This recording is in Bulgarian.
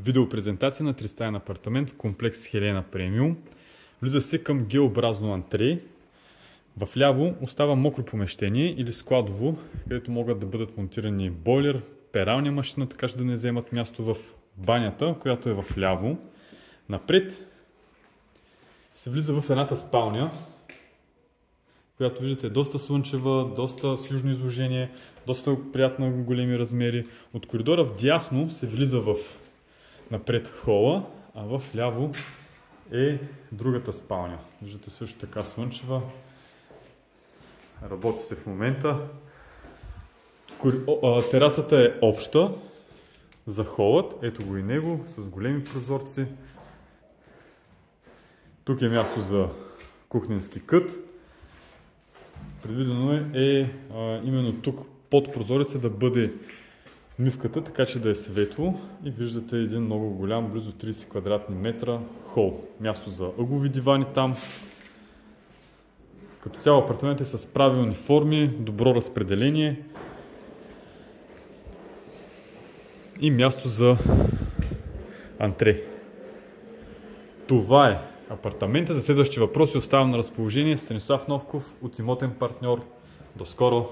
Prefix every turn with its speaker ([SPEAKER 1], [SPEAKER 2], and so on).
[SPEAKER 1] Видеопрезентация на тристаен апартамент в комплекс Хелена Премиум. Влиза се към Г-образно антре. Вляво остава мокро помещение или складово, където могат да бъдат монтирани бойлер, пералня машина, така че да не вземат място в банята, която е вляво. Напред се влиза в едната спалня, която виждате е доста слънчева, доста с южно изложение, доста приятна големи размери. От коридора вдясно се влиза в напред хола, а в ляво е другата спалня. Виждате също така слънчева. Работи се в момента. Терасата е обща за холът. Ето го и него, с големи прозорци. Тук е място за кухненски кът. Предвидено е именно тук под прозореца да бъде мивката, така че да е светло, и виждате един много голям, близо 30 квадратни метра хол. Място за ъглови дивани там. Като цяло апартамент е с правилни форми, добро разпределение и място за антре. Това е апартамента. За следващи въпроси оставам на разположение. Станислав Новков от Имотен партньор. До скоро!